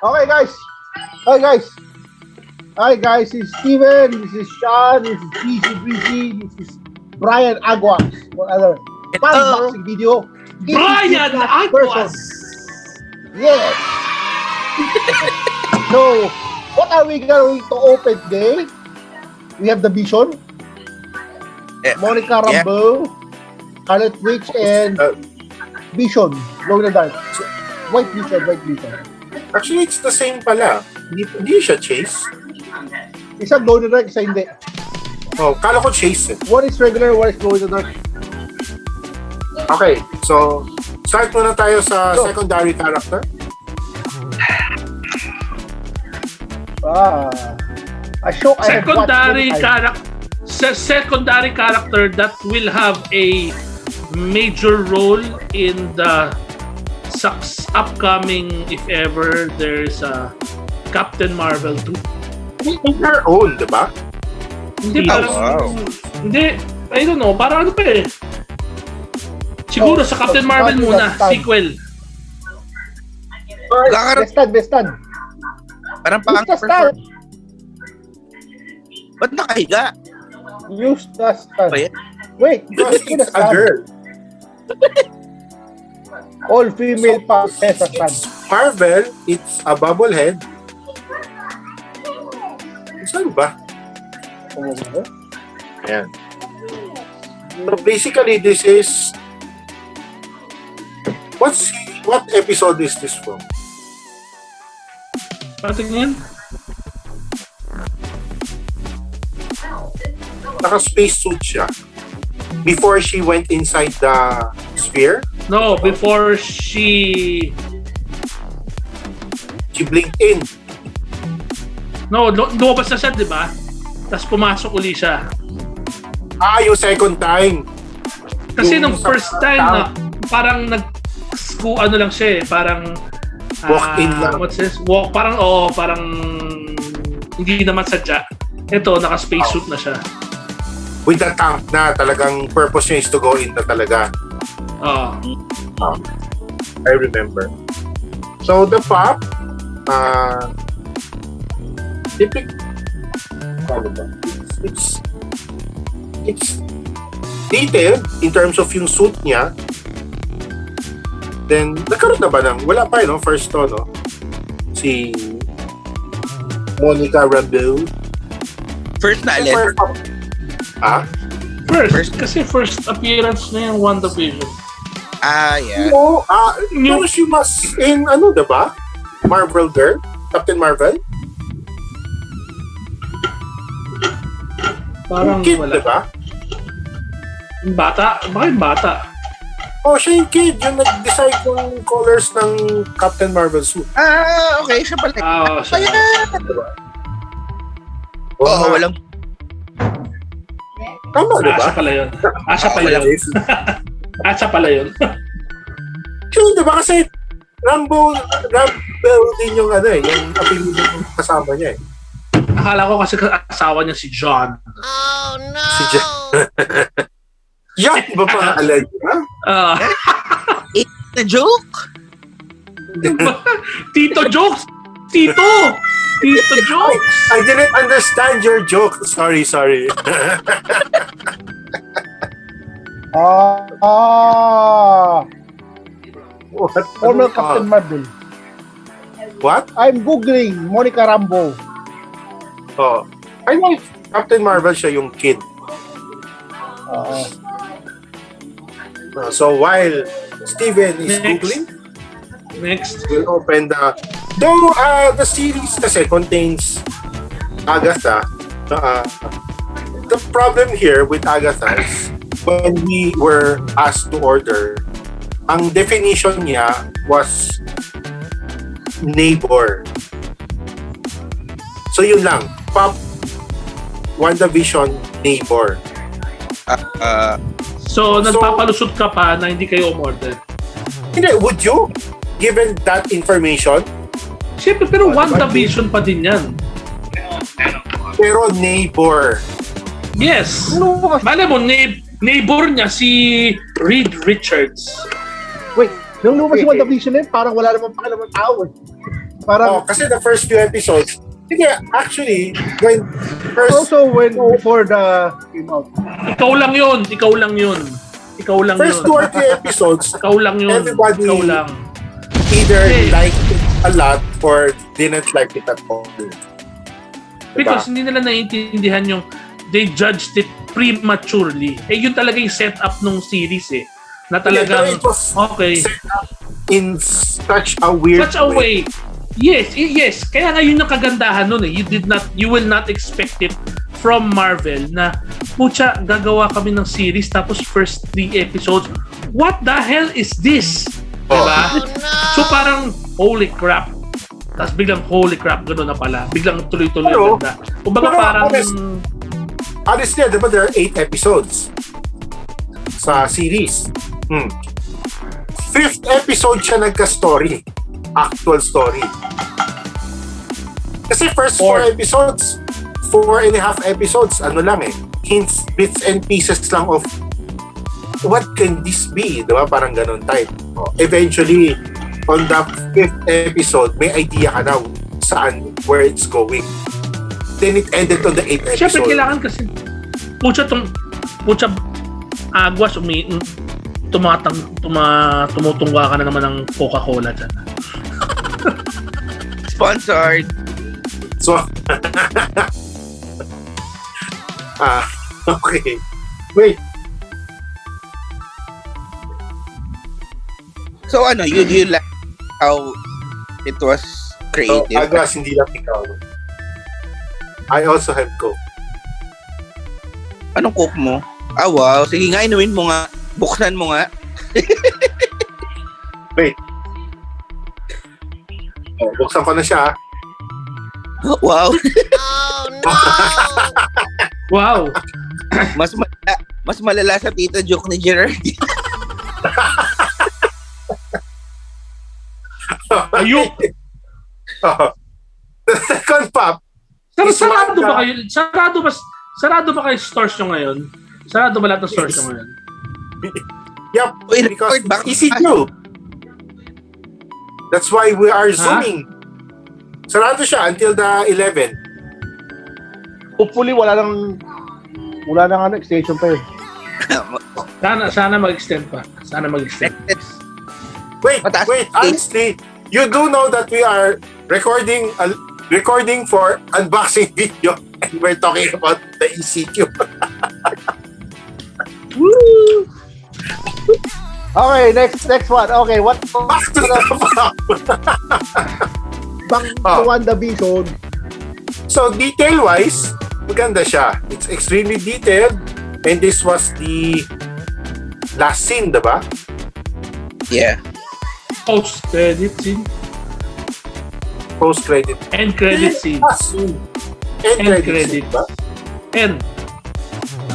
Okay, guys. Hi, guys. This is Steven. This is Sean. This is Easy Breezy. This is Brian Aguas. What other? Unboxing video. Brian Aguas. Yes. So, what are we going to open today? We have the Vision, Monica Rambeau, Scarlet Witch, and Vision. Glow in the dark. White Vision. Actually, it's the same pala. Hindi siya chase. Isa glow in the dark, isa hindi. Oh, kala ko chase eh. One is regular, one is glow in the dark. Okay, so start muna tayo sa secondary character. Secondary character that will have a major role in the upcoming, if ever there's a Captain Marvel 2. Her own, di ba? Hindi, hindi, I don't know, parang ano pa eh. Siguro sa Captain Marvel muna, sequel. Bestan. Parang pang-perform. Ba't nakahiga? Use the stand. Wait. Wait, It's a girl. All female pa sa stand. Marvel, it's a bobblehead. Saan ba? Ayan. So basically, this is... What episode is this from? Patingin? Naka-space suit siya. Before she went inside the sphere? No, before she blinked in. No, lumabas na siya, di ba? Tapos pumasok uli siya. Yung second time. Kasi nung first time na parang ano lang siya eh, parang walk-in lang. What's this? Parang hindi naman sadya. Ito, naka-spacesuit na siya. With the tank na talagang purpose niya is to go in na talaga. I remember. So the pop, it's detailed in terms of yung suit niya. Then nagkaroon na ba wala pa no? First to, no? Si Monica Rambeau. First na alin? First, kasi first appearance na yung WandaVision. Yeah. No, pero she was in, diba? Marvel girl? Captain Marvel? Parang yung kid, wala. diba? Yung bata? Bakit bata? Siya yung kid. Yung nag-decide yung colors ng Captain Marvel suit. Okay. Siya pala. Siya. Diba? Walang... Tama, diba? Siya pala yun. Siya pala yun. Sure, diba? Kasi Rambo din yung yung apelido ng kasama niya eh. Akala ko kasi asawa niya si John. Oh no! Si John. John ba pangalan niya? The joke? Tito Jokes! Tito Jokes! I didn't understand your joke. Sorry. Former Captain Marvel. What? I'm googling Monica Rambeau. I know Captain Marvel siya yung kid. So while Steven is googling, Next. we'll open the series kasi contains Agatha. The problem here with Agatha is when we were asked to order, ang definition niya was neighbor. So yun lang, Pop WandaVision neighbor. So nagpapalusot ka pa na hindi kayo umorder? Hindi, would you? Given that information? Siyempre, pero WandaVision pa din yan. Pero neighbor. Yes. Malay mo, neighbor niya si Reed Richards. Wait, nung lumabas yung WandaVision parang wala namang pakialaman tao eh. Parang kasi the first few episodes, hindi, actually, when first, also before the came out. Ikaw lang yun. first 2 or 3 episodes, Ikaw lang yun. everybody Ikaw lang. either Hey. liked it a lot or didn't like it at all. Because hindi nila naiintindihan yung they judged it prematurely. Yun talaga yung setup ng series na talagang, It was okay. set up in such a weird Such a way. Yes. Kaya nga yun ang kagandahan nun You will not expect it from Marvel na, pucha, gagawa kami ng series tapos first 3 episodes. What the hell is this? Diba? So parang, holy crap. Tapos biglang, holy crap, gano'n na pala. Biglang tuloy-tuloy ang ganda. Kumbaga parang... Honestly, diba there are 8 episodes sa series. 5th episode siya nagka-story. Actual story. Kasi first 4 episodes, 4.5 episodes, hints, bits and pieces lang of what can this be? Diba? Parang ganun type. Eventually, on the 5th episode, may idea ka na saan, where it's going. Then it ended on the 8th episode. Siyempre, kailangan kasi agwas, tumutungwa ka na naman ng Coca-Cola dyan. Sponsored. So, okay. Wait. So you like how it was creative? So, Agwas, hindi lang ikaw. I also have Coke. Anong Coke mo? Wow. Sige nga, inumin mo nga. Buksan mo nga. Wait. Buksan ko na siya. Wow. Wow! Mas malala sa tita joke ni Gerard. Ayok! The second pop. Sarado ba kayo? Sarado ba kayo stores nyo ngayon? Sarado ba lahat ng stores nyo ngayon? Yep, Wait, because record, baka- it's easy to. That's why we are zooming. Sarado siya until the 11. Hopefully, wala nang extension pa Sana mag-extend pa. Sana mag-extend. Wait, Mataas. honestly, you do know that we are recording for unboxing video and we're talking about the ECQ. Woo! Okay, next one. Okay, what? Back to the pop. Bang WandaVision. So, detail-wise, maganda siya. It's extremely detailed and this was the last scene, diba? Yeah. Post-credit scene. Post-credit. End credit scene. Last scene. End credit. Diba? End.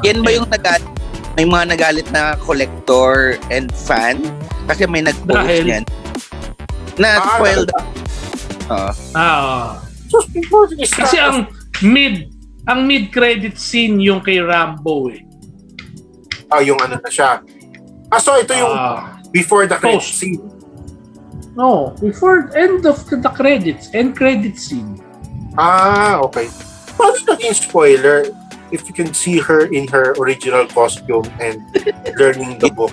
Yan ba yung may mga nagalit na collector and fan? Kasi may nag-post Dahil? yan. Na-spoiled. So, Kasi ang mid-credit scene yung kay Rambo yung ano na siya. So ito yung before the credit Post. scene. No, before end of the credits, end credit scene. Okay. Paano naging spoiler if you can see her in her original costume and learning the book?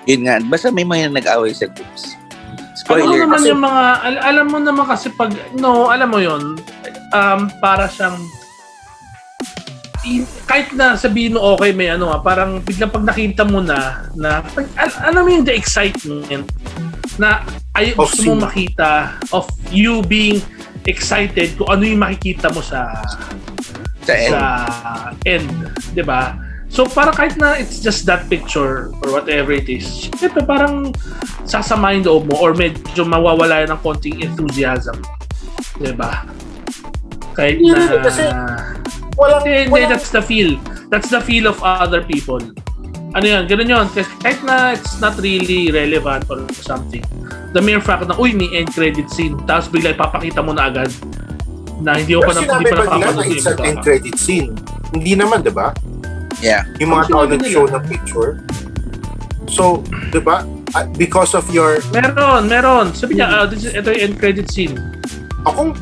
Yun nga. Basta may mga nag-away sa groups. Alam mo Spoiler. naman kasi- yung mga, alam mo naman kasi pag, alam mo yun, para siyang, kahit na sabihin mo okay may parang biglang pag nakita mo na alam mo yung the excitement na gusto mo makita of you being excited kung ano yung makikita mo sa end, di ba? So parang kahit na it's just that picture or whatever it is, syempre parang sasamahin loob mo or medyo mawawala ng konting enthusiasm, di ba? Kahit na Kasi walang that's the feel. That's the feel of other people. Ano yan, ganun yun. Kahit na it's not really relevant or something. The mere fact na, uy, may end credit scene. Tapos bigla ipapakita mo na agad na hindi pa napapanood it's an end credit scene. Hindi naman, di ba? Yeah. Yung mga tao nag-show ng picture. So, di ba? because of your... Meron. Sabi niya, ito yung end credit scene.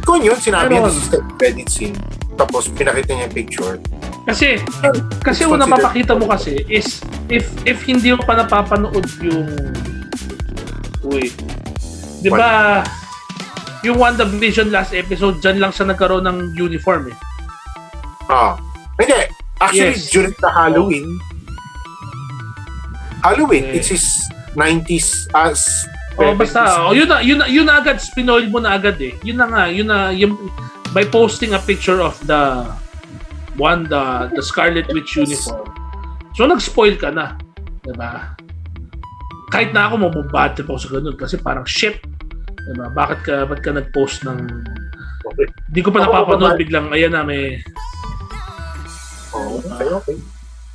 Kung yun, sinabi Meron. this is the credit scene. Tapos pinakita niya yung picture. Kasi kung napapakita mo kasi is if hindi mo pa napapanood yung di ba yung WandaVision last episode, dyan lang siya nagkaroon ng uniform eh. Hindi. Actually, Yes. during the Halloween, Okay. it is 90s as... Basta, yun na agad, spinoil mo na agad eh. Yun na, by posting a picture of the Scarlet Witch uniform. So, nag-spoil ka na. Diba? Kahit na ako, mababad trip ako sa ganun kasi parang shit. Diba? Ba't ka nag-post ng... Di ko pa napapanood, biglang, ayan na, may... Okay.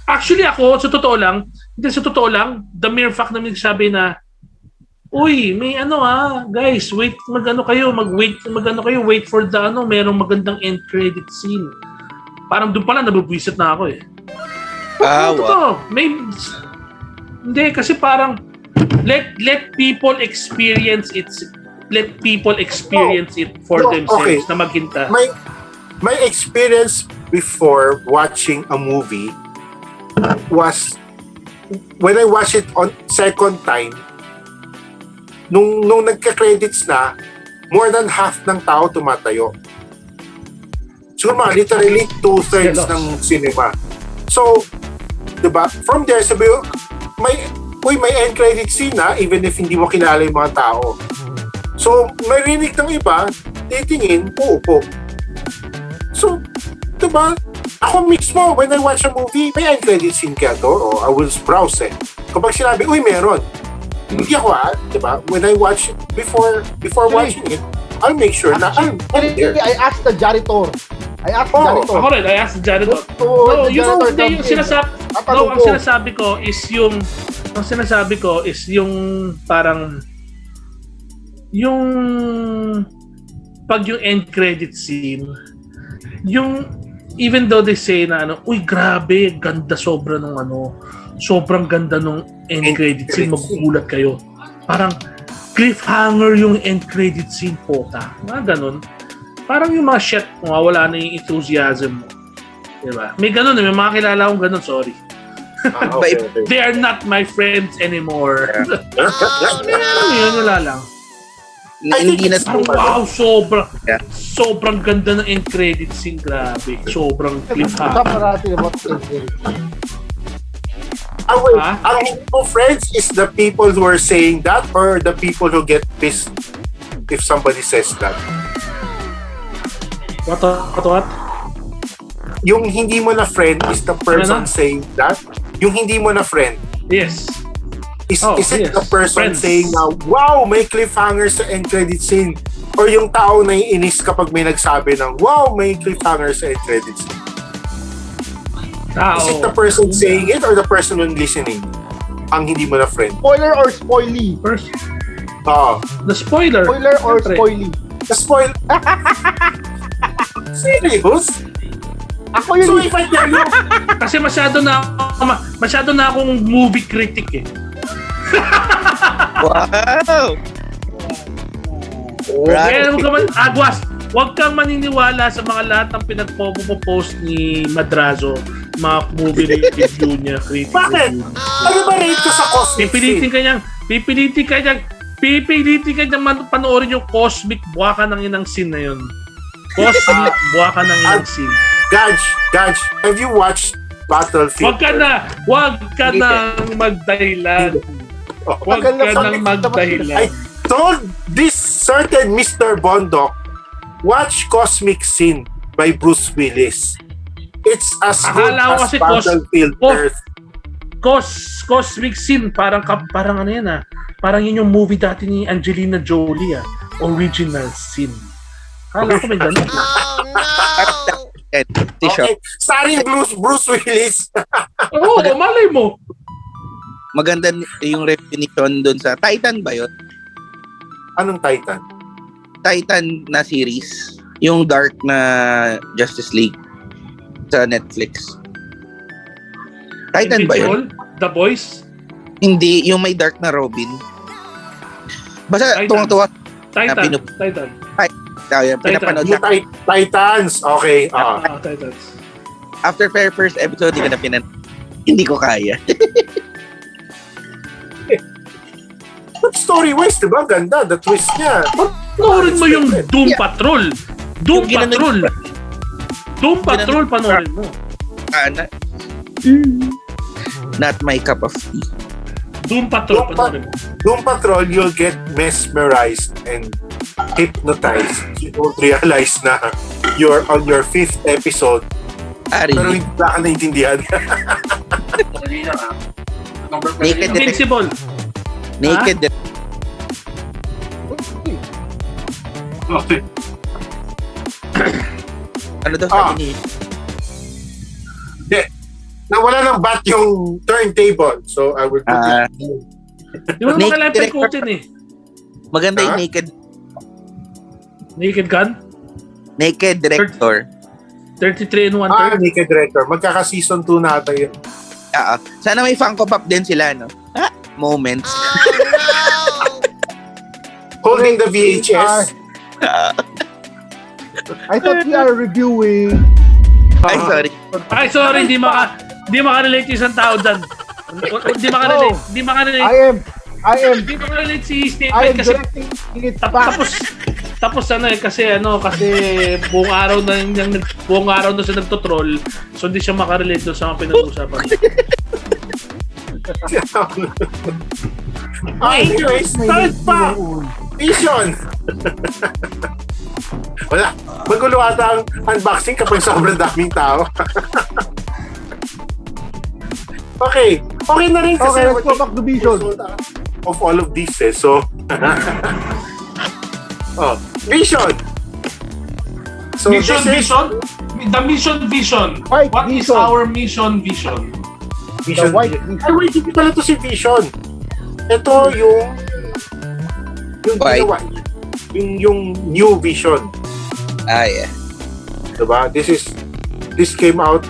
Actually ako, sa totoo lang, the mere fact na may sabi na, uy, may guys, wait for the merong magandang end credit scene. Parang doon pala nabubwisit na ako eh. Wow. Hindi, kasi parang, let people experience it. Let people experience it for themselves na maghinta. My experience before watching a movie was when I watched it on second time, nung nagka-credits na, more than half ng tao tumatayo. Siguro literally 2/3 ng cinema. So, diba, from there, sabi ko, may end credit scene na, even if hindi mo kilala yung mga tao. So, marinig ng iba, titingin, uupo. So, diba, ako mismo, when I watch a movie, may end credit scene kaya to, or I will browse eh. Kapag sinabi, meron. Hindi ako diba, when I watch it, before watching it, I'll make sure na I'm there. I asked the janitor. Ako rin, I asked the janitor. Yung sinasabi ko is yung parang pag yung end credit scene, even though they say na grabe, ganda sobrang ganda nung end credit scene, magugulat kayo. Parang cliffhanger yung end credit scene, pota. Mga ganun. Parang yung mga shit, wala na yung enthusiasm mo. Diba? May ganun, may mga kilala akong ganun, sorry. Okay. They are not my friends anymore. Yun, wala lang. Hindi na Wow, sobrang ganda ng end credit scene, grabe. Sobrang cliffhanger. Usapan natin about end credit. Ang hindi mo friends is the people who are saying that or the people who get pissed if somebody says that? What? Yung hindi mo na friend is the person saying that? Yung hindi mo na friend? Yes. Is it yes. the person Friends. saying na, wow, may cliffhanger sa end credit scene? Or yung tao na iinis kapag may nagsabi ng, wow, may cliffhanger sa end credit scene? Is it the person saying it or the person who's listening? Ang hindi mo na friend? Spoiler or spoily? First, The spoiler. Spoiler or Siyempre. spoily? The spoil... Serious? Ako yun. So if I tell you, Kasi masyado na akong movie critic eh. Wow! Kaya huwag kang maniniwala sa mga lahat ng pinagpo-post ni Madrazo, mga movie review niya, critic bakit? review. Ano ba rate ko sa cosmic Pipilitin ka niyang panoorin yung cosmic buwaka ng inang scene na yun. Cosmic buwaka ng inang scene. Gaj, have you watched Battlefield? Huwag ka nang magdahilan. Huwag ka nang magdahilan. I told this certain Mr. Bondok, watch Cosmic Scene by Bruce Willis. It's as good Akala ko as kasi Battlefield Earth. Cosmic Scene, parang ano yan parang yun yung movie dati ni Angelina Jolie Original Scene. Akala ko may ganun. Okay, starring Bruce Willis. Oo, malay mo. Maganda yung definition dun sa Titan ba yun? Anong Titan? Titan na series. Yung dark na Justice League sa Netflix. Titan ba yun? The Boys? Hindi, yung may dark na Robin. Basta Titan. tuwang-tuwa. Titan. Pinup- Titan. Pinapanood Yung na. Titans. Okay. Titans. After first episode, hindi ko na hindi ko kaya. But story-wise, diba? Ganda. The twist niya. Panoorin mo yung Doom Patrol. Doom Yung ginano- Patrol. Doom Patrol, panoorin mo. Not my cup of tea. Doom Patrol, panoorin mo. Doom Patrol, you'll get mesmerized and hypnotized. You won't realize na you're on your 5th episode pero Really? hindi ka naintindihan. Naked Detective. Invincible. Naked Okay. Ano daw sabi ni... Nawala ng bat yung turntable. So, I will put it. Di ba Naked nakalap Director. ikutin eh? Maganda yung Ha? Naked Gun? Naked Director. 33 and 1/3? Naked Director. Magkaka-season 2 na ata yun. Sana may Funko Pop din sila, no? Moments. Holding the VHS. I thought we are reviewing. Ay, sorry. Ay, sorry, hindi makarelate yung isang tao dyan. Hindi makarelate. Hindi makarelate. Hindi makarelate si I Stephen am kasi directing it back. tapos kasi buong araw na siya nagtotroll, so hindi siya makarelate doon sa mga pinag-uusapan. Anyways, start pa! Vision! Wala. Magulo ata ang unboxing kapag sobrang daming tao. Okay na rin kasi Okay, let's go back to Vision. of all of these so Vision. So Mission this is Vision? The Mission Vision. White What is Vision. our Mission Vision? Vision. The white Vision. Ay, wait, hindi pala to si Vision. Ito yung White. ginawa, yung new Vision. Yeah. Diba? This came out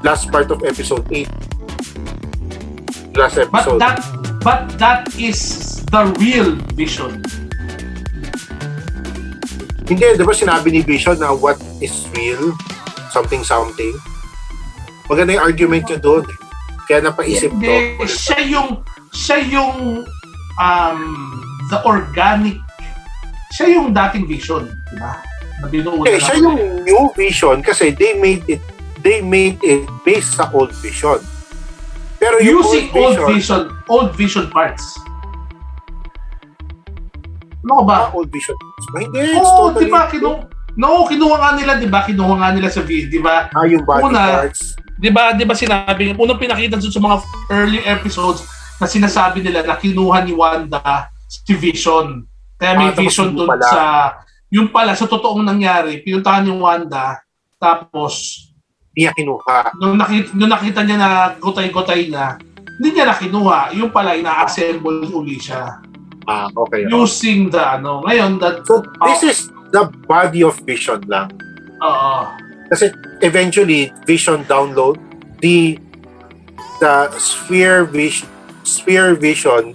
last part of episode 8. Last episode. But that is the real Vision. Hindi, diba sinabi ni Vision na what is real? Something. Maganda yung argument niya doon. Kaya napaisip ko. Hindi, siya yung the organic, siya yung dating Vision, di ba? Siya yung new Vision kasi they made it based sa old Vision. Pero yung using old Vision parts. Ano ba? Old Vision. Hindi, it's Oo, totally... di ba? Kinuha nga nila, di ba? Kinuha nga nila sa video, di ba? yung body Una, parts. Di ba sinabi, unang pinakita sa mga early episodes na sinasabi nila na kinuha ni Wanda si Vision. Kaya may Vision tapos doon yung pala sa totoong nangyari, pinuntahan ni Wanda, tapos Hindi niya kinuha. nung nakita niya na gutay-gutay na, hindi niya na kinuha, yung pala ina-assemble uli siya. Okay. Using ngayon So, this is the body of Vision lang. Oo. Kasi eventually, Vision download the Sphere Vision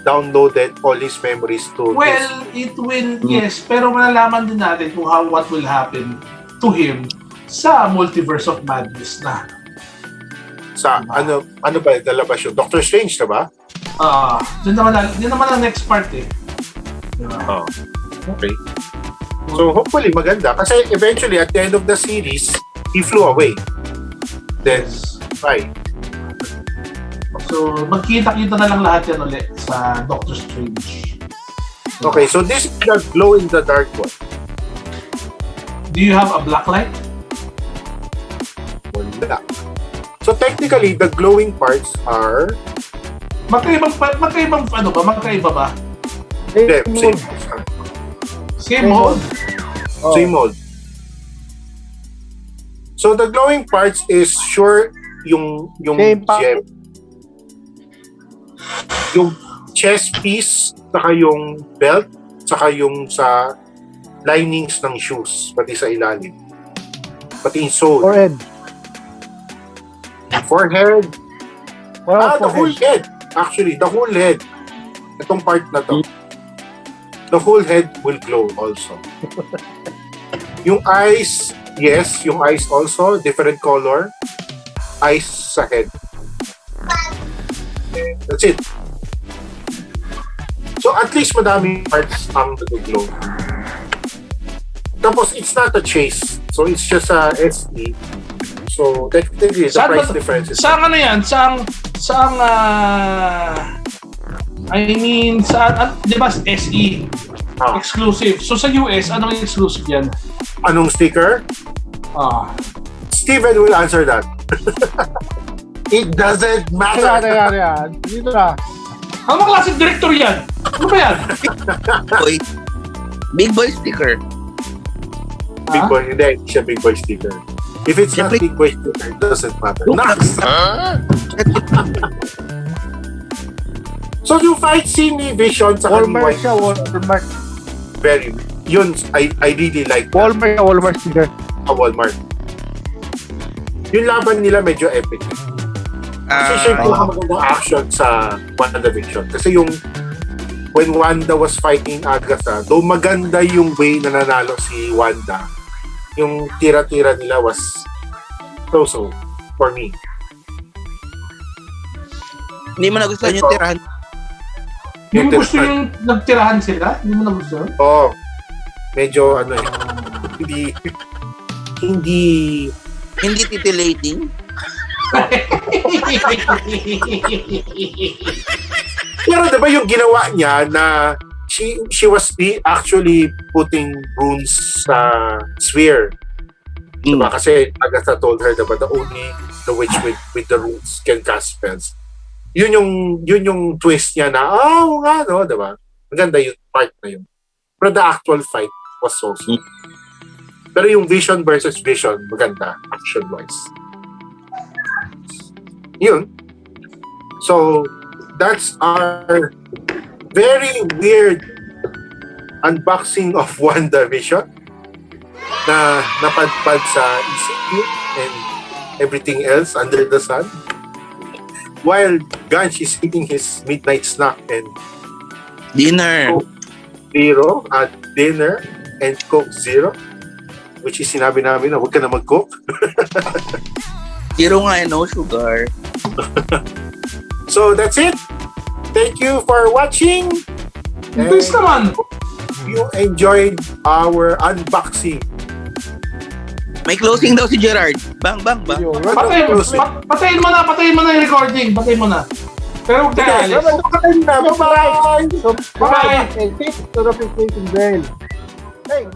downloaded all his memories to Well, it will, yes, pero malalaman din natin kung what will happen to him sa Multiverse of Madness na. sa ano ba lalabas yun? Doctor Strange, diba? Yun naman ang next part eh. Diba? Okay. So hopefully maganda kasi eventually at the end of the series, he flew away. Then, right. So, magkita-kita na lang lahat yan ulit sa Doctor Strange. Okay, so this is the glow in the dark one. Do you have a black light? Wala. So technically, the glowing parts are Magkaiba ba? Same mode. Same mode. So the glowing parts is sure yung Same pa. gem. Yung chest piece, saka yung belt, saka yung sa linings ng shoes, pati sa ilalim. Pati yung sole. Forehead. Well, The whole head. Actually, the whole head. Itong part na to. the whole head will glow also. Yung eyes, yes, yung eyes also, different color. Eyes sa head. That's it. So at least madaming parts ang nag-glow. Tapos it's not a chase. So it's just a SE. So technically the price difference is... Saan ano yan? Saan di ba SE? Exclusive. So sa US, anong exclusive yan? Anong sticker? Steven will answer that. It doesn't matter. Yan. Dito na. Ano mga klaseng director yan? Ano ba yan? Boy. Big boy sticker. Big boy, hindi siya big boy sticker. If it's not big boy sticker, it doesn't matter. Next! So yung fight scene ni Vision sa Walmart siya, Walmart. Very, yun, I really like that. Walmart sticker. Walmart. Yung laban nila medyo epic. Kasi siya yung magandang action sa WandaVision. Kasi yung when Wanda was fighting Agatha, though maganda yung way na nanalo si Wanda, yung tira-tira nila was so for me. Hindi mo nagustuhan yung tirahan. Hindi mo gusto yung nagtirahan sila? Hindi mo nagustuhan? Oo. Medyo Hindi titillating. Pero diba yung ginawa niya na she was actually putting runes sa sphere. Diba? Kasi Agatha told her diba only the witch with the runes can cast spells. Yun yung twist niya na nga no, diba? Maganda yung part na yun. Pero the actual fight was so sweet. Pero yung Vision versus Vision, maganda action-wise. Yun. So, that's our very weird unboxing of WandaVision na napadpad sa ECQ and everything else under the sun. While Gansh is eating his midnight snack and Dinner. Coke Zero at dinner and Coke Zero, which is sinabi namin na huwag ka na mag-coke. Zero nga, no sugar. So that's it. Thank you for watching. Please naman. You enjoyed our unboxing. May closing daw si Gerard. Bang, bang, bang. Patayin mo na yung recording. Patayin mo na. Pero huwag tayo alis. Bye-bye. Bye-bye. And tip to the notification bell. Hey,